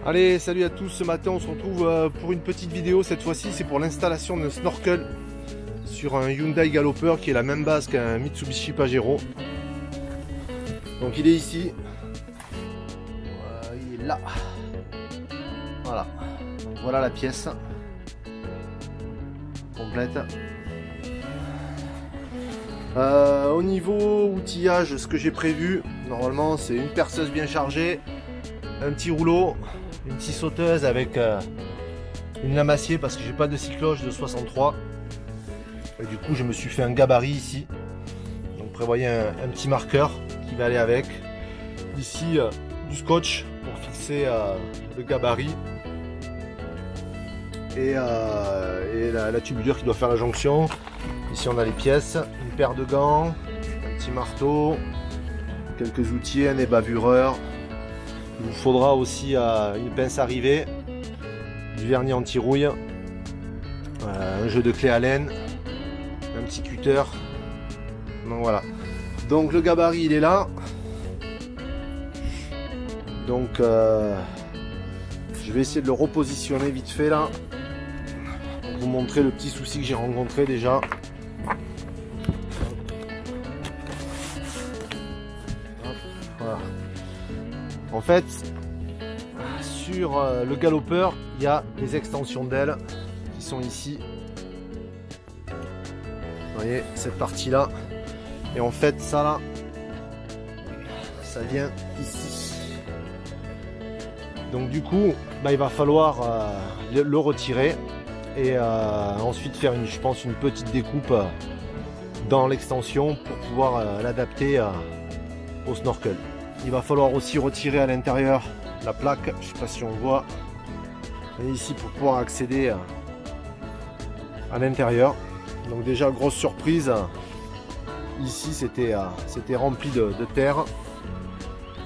Allez, salut à tous, ce matin on se retrouve pour une petite vidéo. Cette fois-ci c'est pour l'installation d'un snorkel sur un Hyundai Galloper qui est la même base qu'un Mitsubishi Pajero. Donc il est ici, il est là, voilà, donc voilà la pièce complète. Au niveau outillage, ce que j'ai prévu, normalement c'est une perceuse bien chargée, un petit rouleau, une petite sauteuse avec une lame acier parce que j'ai pas de scie cloche de 63 et du coup je me suis fait un gabarit ici. Donc prévoyez un petit marqueur qui va aller avec. Ici du scotch pour fixer le gabarit et la tubulure qui doit faire la jonction. Ici on a les pièces, une paire de gants, un petit marteau, quelques outils, un ébavureur. Il vous faudra aussi une pince à rivet, du vernis anti-rouille, un jeu de clé à laine, un petit cutter. Donc voilà. Donc le gabarit il est là. Donc je vais essayer de le repositionner vite fait là. Pour vous montrer le petit souci que j'ai rencontré déjà. Voilà. En fait, sur le Galloper, il y a des extensions d'ailes qui sont ici. Vous voyez, cette partie-là. Et en fait, ça là, ça vient ici. Donc du coup, il va falloir le retirer et ensuite faire, je pense, une petite découpe dans l'extension pour pouvoir l'adapter au snorkel. Il va falloir aussi retirer à l'intérieur la plaque, je ne sais pas si on voit, et ici pour pouvoir accéder à l'intérieur. Donc déjà grosse surprise, ici c'était rempli de terre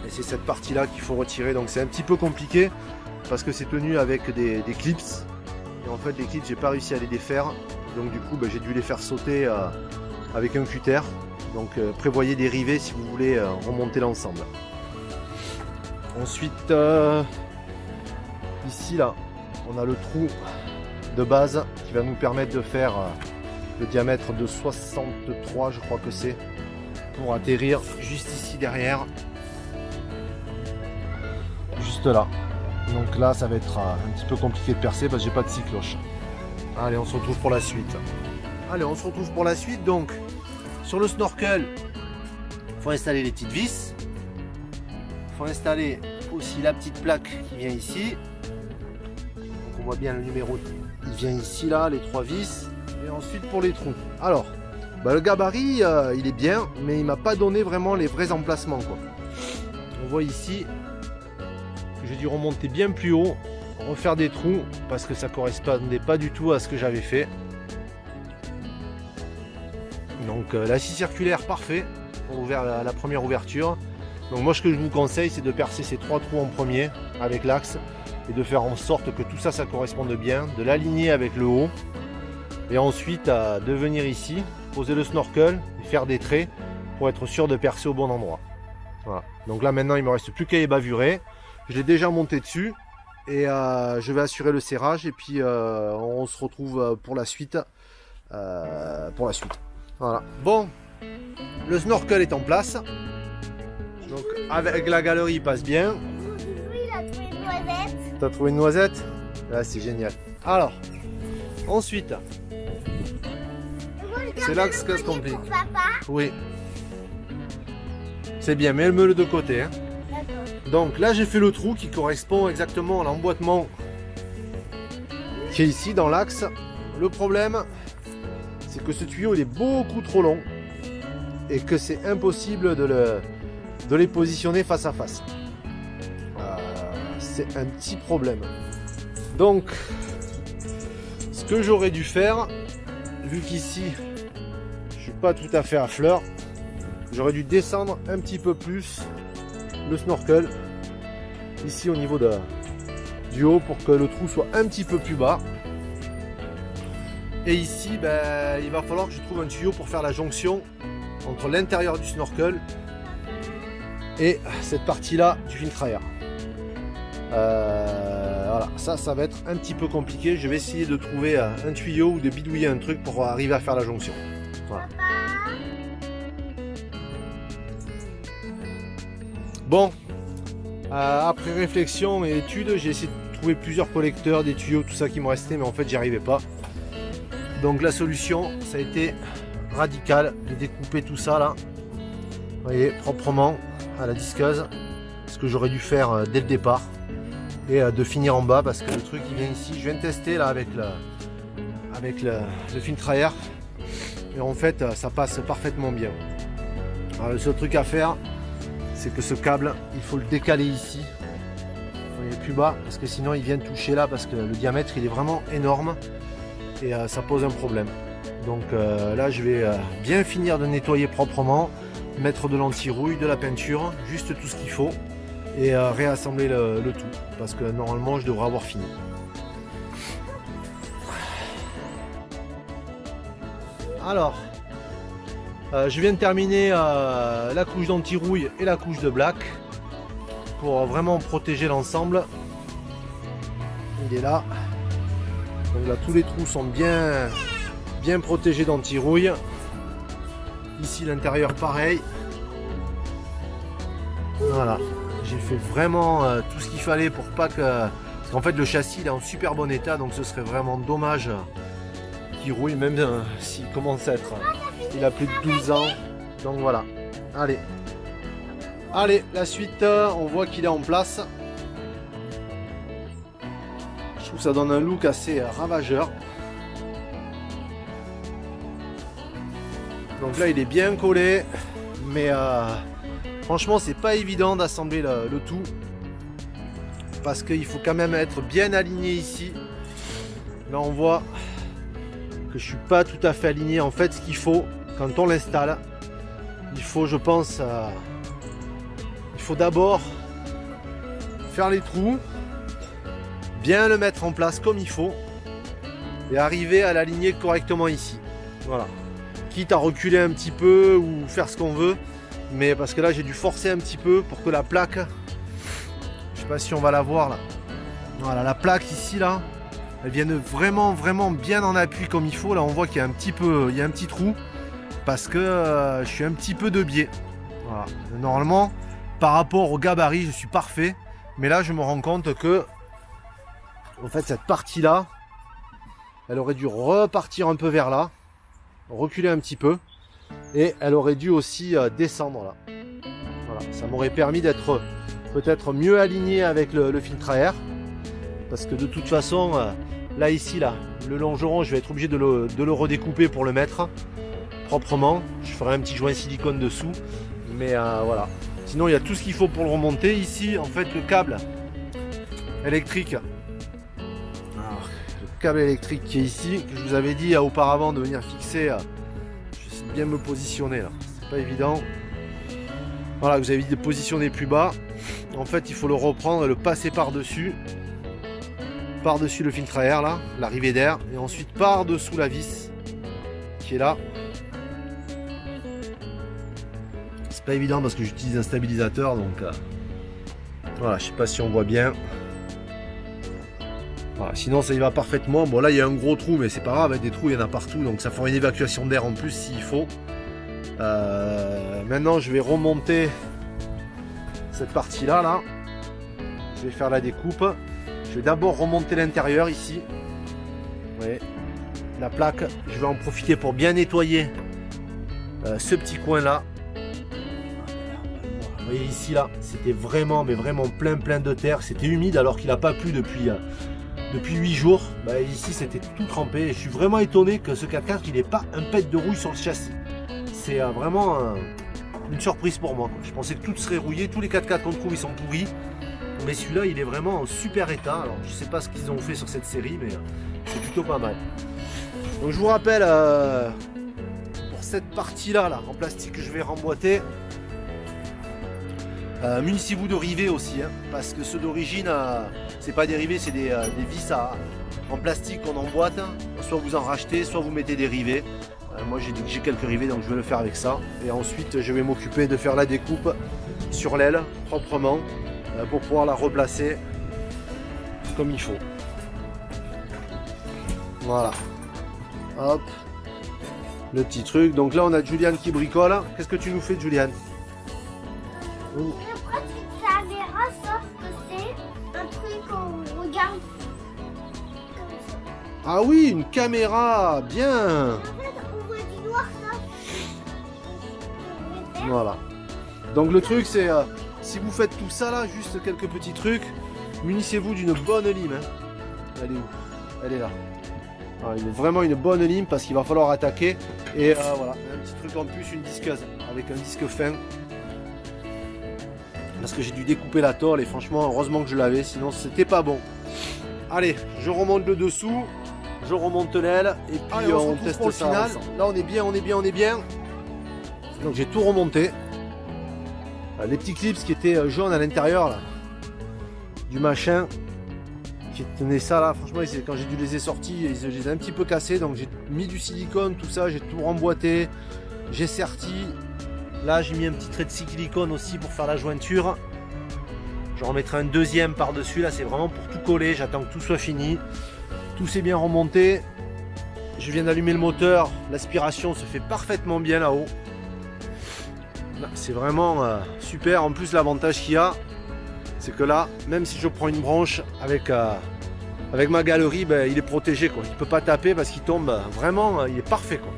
et c'est cette partie là qu'il faut retirer. Donc c'est un petit peu compliqué parce que c'est tenu avec des clips et en fait les clips j'ai pas réussi à les défaire, donc du coup j'ai dû les faire sauter avec un cutter. Donc prévoyez des rivets si vous voulez remonter l'ensemble. Ensuite ici là on a le trou de base qui va nous permettre de faire le diamètre de 63 je crois que c'est, pour atterrir juste ici derrière, juste là. Donc là ça va être un petit peu compliqué de percer parce que j'ai pas de scie cloche. Allez, on se retrouve pour la suite. Donc sur le snorkel, il faut installer les petites vis. Il faut installer aussi la petite plaque qui vient ici. Donc on voit bien le numéro, il vient ici là, les 3 vis. Et ensuite pour les trous. Alors, le gabarit il est bien, mais il m'a pas donné vraiment les vrais emplacements quoi. On voit ici que j'ai dû remonter bien plus haut, refaire des trous parce que ça correspondait pas du tout à ce que j'avais fait. Donc la scie circulaire parfait pour la première ouverture. Donc moi ce que je vous conseille c'est de percer ces 3 trous en premier avec l'axe et de faire en sorte que tout ça corresponde bien, de l'aligner avec le haut et ensuite de venir ici, poser le snorkel et faire des traits pour être sûr de percer au bon endroit. Voilà. Donc là maintenant il me reste plus qu'à ébavurer. Je l'ai déjà monté dessus et je vais assurer le serrage et puis on se retrouve pour la suite. Voilà. Bon, le snorkel est en place. Donc avec la galerie il passe bien. Il a trouvé une noisette. T'as trouvé une noisette? Là c'est génial. Alors, ensuite, c'est là que ça se complique. Oui. C'est bien, mais mets-le de côté. Hein. Donc là j'ai fait le trou qui correspond exactement à l'emboîtement qui est ici dans l'axe. Le problème, c'est que ce tuyau il est beaucoup trop long et que c'est impossible de les positionner face à face. C'est un petit problème. Donc ce que j'aurais dû faire, vu qu'ici je suis pas tout à fait à fleur, j'aurais dû descendre un petit peu plus le snorkel ici au niveau du haut pour que le trou soit un petit peu plus bas. Et ici il va falloir que je trouve un tuyau pour faire la jonction entre l'intérieur du snorkel et cette partie là du filtre à air. Voilà, ça va être un petit peu compliqué. Je vais essayer de trouver un tuyau ou de bidouiller un truc pour arriver à faire la jonction. Voilà. Bon, après réflexion et étude, j'ai essayé de trouver plusieurs collecteurs, des tuyaux, tout ça qui me restait, mais en fait j'y arrivais pas. Donc la solution, ça a été radical de découper tout ça là, vous voyez, proprement à la disqueuse, ce que j'aurais dû faire dès le départ, et de finir en bas parce que le truc il vient ici. Je viens de tester là avec le filtre à air, et en fait ça passe parfaitement bien. Alors, le seul truc à faire, c'est que ce câble, il faut le décaler ici, vous voyez, plus bas, parce que sinon il vient toucher là, parce que le diamètre il est vraiment énorme et ça pose un problème. Donc là je vais bien finir de nettoyer proprement, mettre de l'anti-rouille, de la peinture, juste tout ce qu'il faut, et réassembler le tout, parce que normalement je devrais avoir fini. Alors je viens de terminer la couche d'anti-rouille et la couche de black pour vraiment protéger l'ensemble. Il est là. Donc là tous les trous sont bien protégés d'anti-rouille. Ici l'intérieur pareil. Voilà, j'ai fait vraiment tout ce qu'il fallait pour pas que... Parce qu'en fait le châssis il est en super bon état, donc ce serait vraiment dommage qu'il rouille, même s'il commence à être... Il a plus de 12 ans, donc voilà. Allez, la suite, on voit qu'il est en place. Je trouve que ça donne un look assez ravageur. Donc là, il est bien collé, mais franchement, c'est pas évident d'assembler le tout, parce qu'il faut quand même être bien aligné ici. Là, on voit que je suis pas tout à fait aligné. En fait, ce qu'il faut quand on l'installe, il faut, je pense, il faut d'abord faire les trous, bien le mettre en place comme il faut et arriver à l'aligner correctement ici. Voilà, quitte à reculer un petit peu ou faire ce qu'on veut, mais parce que là j'ai dû forcer un petit peu pour que la plaque, je sais pas si on va la voir là, voilà, la plaque ici là, elle vienne vraiment bien en appui comme il faut. Là on voit qu'il y a un petit peu, il y a un petit trou parce que je suis un petit peu de biais. Voilà. Normalement par rapport au gabarit je suis parfait, mais là je me rends compte que en fait cette partie là elle aurait dû repartir un peu vers là, reculer un petit peu, et elle aurait dû aussi descendre là. Voilà, ça m'aurait permis d'être peut-être mieux aligné avec le filtre à air, parce que de toute façon là ici là le longeron je vais être obligé de le redécouper pour le mettre proprement. Je ferai un petit joint silicone dessous, mais voilà, sinon il y a tout ce qu'il faut pour le remonter. Ici en fait le câble électrique, qui est ici, que je vous avais dit auparavant de venir fixer, je vais bien me positionner là, c'est pas évident. Voilà, vous avez dit de positionner plus bas, en fait il faut le reprendre et le passer par dessus le filtre à air là, l'arrivée d'air, et ensuite par dessous la vis qui est là. C'est pas évident parce que j'utilise un stabilisateur, donc voilà, je sais pas si on voit bien. Voilà, sinon ça y va parfaitement. Bon là il y a un gros trou, mais c'est pas grave, des trous il y en a partout, donc ça fera une évacuation d'air en plus s'il faut. Maintenant je vais remonter cette partie là. Je vais faire la découpe. Je vais d'abord remonter l'intérieur ici. Vous voyez, la plaque, je vais en profiter pour bien nettoyer ce petit coin là. Vous voyez ici là, c'était vraiment plein de terre. C'était humide alors qu'il n'a pas plu depuis 8 jours. Bah, ici c'était tout trempé, et je suis vraiment étonné que ce 4x4 il n'ait pas un pet de rouille sur le châssis. C'est vraiment une surprise pour moi. Je pensais que tout serait rouillé, tous les 4x4 qu'on trouve ils sont pourris, mais celui-là il est vraiment en super état. Alors je sais pas ce qu'ils ont fait sur cette série, mais c'est plutôt pas mal. Donc je vous rappelle, pour cette partie là en plastique que je vais remboîter, munissez-vous de rivets aussi, hein, parce que ceux d'origine, c'est pas des rivets, c'est des vis en plastique qu'on emboîte. Soit vous en rachetez, soit vous mettez des rivets. Moi j'ai quelques rivets, donc je vais le faire avec ça. Et ensuite je vais m'occuper de faire la découpe sur l'aile proprement pour pouvoir la replacer comme il faut. Voilà. Hop. Le petit truc. Donc là, on a Juliane qui bricole. Qu'est-ce que tu nous fais, Juliane? Une petite caméra, sauf que c'est un truc qu'on regarde comme ça. Ah oui, une caméra. Bien. En fait, on voit du noir, ça. Voilà. Donc le truc, c'est si vous faites tout ça là, juste quelques petits trucs, munissez-vous d'une bonne lime. Hein. Elle est où? Elle est là. Alors, vraiment une bonne lime parce qu'il va falloir attaquer. Et voilà, un petit truc en plus, une disqueuse avec un disque fin. Parce que j'ai dû découper la tôle et franchement, heureusement que je l'avais, sinon c'était pas bon. Allez, je remonte le dessous, je remonte l'aile et puis allez, on teste pour le ça final. Ensemble. Là on est bien, on est bien, on est bien. Donc j'ai tout remonté. Les petits clips qui étaient jaunes à l'intérieur là, du machin qui tenait ça là, franchement quand j'ai dû les ai sortis, je les ai un petit peu cassés, donc j'ai mis du silicone, tout ça, j'ai tout remboîté, j'ai serti. Là j'ai mis un petit trait de silicone aussi pour faire la jointure. Je remettrai un deuxième par dessus, là c'est vraiment pour tout coller, j'attends que tout soit fini. Tout s'est bien remonté. Je viens d'allumer le moteur, l'aspiration se fait parfaitement bien là-haut. C'est vraiment super. En plus l'avantage qu'il y a, c'est que là, même si je prends une branche avec ma galerie, ben, il est protégé quoi. Il ne peut pas taper parce qu'il tombe vraiment, il est parfait quoi.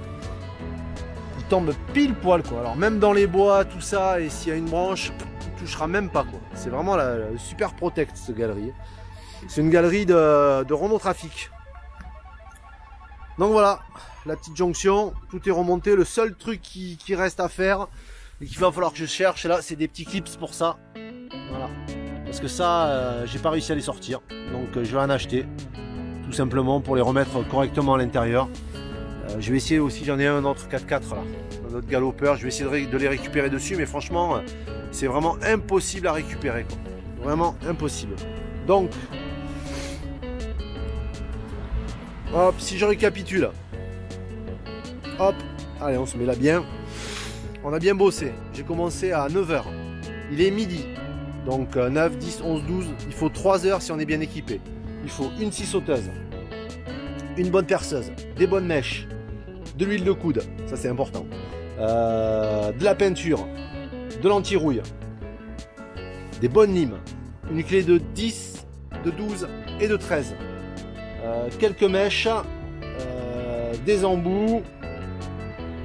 Il tombe pile poil quoi. Alors même dans les bois, tout ça, et s'il y a une branche, il touchera même pas quoi. C'est vraiment la super protect cette galerie. C'est une galerie de Renault Trafic. Donc voilà, la petite jonction, tout est remonté. Le seul truc qui reste à faire et qu'il va falloir que je cherche là, c'est des petits clips pour ça. Voilà. Parce que ça, j'ai pas réussi à les sortir. Donc je vais en acheter. Tout simplement pour les remettre correctement à l'intérieur. Je vais essayer aussi, j'en ai un autre 4x4 là. Un autre galopeur. Je vais essayer de les récupérer dessus. Mais franchement, c'est vraiment impossible à récupérer, quoi. Vraiment impossible. Donc, hop, si je récapitule. Hop, allez, on se met là bien. On a bien bossé. J'ai commencé à 9 h. Il est midi. Donc 9, 10, 11, 12. Il faut 3 heures si on est bien équipé. Il faut une scie sauteuse, une bonne perceuse, des bonnes mèches, de l'huile de coude. Ça c'est important. De la peinture, de l'anti-rouille, des bonnes limes, une clé de 10, de 12 et de 13. Quelques mèches, des embouts,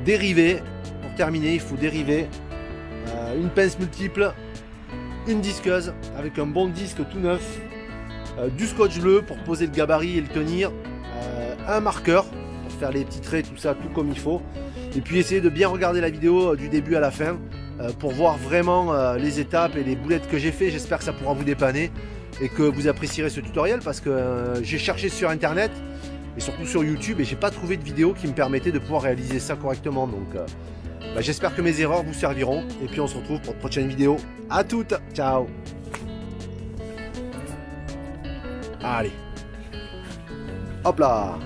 des rivets. Pour terminer, il faut des rivets, une pince multiple, une disqueuse avec un bon disque tout neuf, du scotch bleu pour poser le gabarit et le tenir, un marqueur pour faire les petits traits, tout ça, tout comme il faut. Et puis essayer de bien regarder la vidéo du début à la fin pour voir vraiment les étapes et les boulettes que j'ai fait. J'espère que ça pourra vous dépanner et que vous apprécierez ce tutoriel parce que j'ai cherché sur internet et surtout sur YouTube et j'ai pas trouvé de vidéo qui me permettait de pouvoir réaliser ça correctement. Donc j'espère que mes erreurs vous serviront et puis on se retrouve pour une prochaine vidéo. À toutes, ciao. Allez, hop là.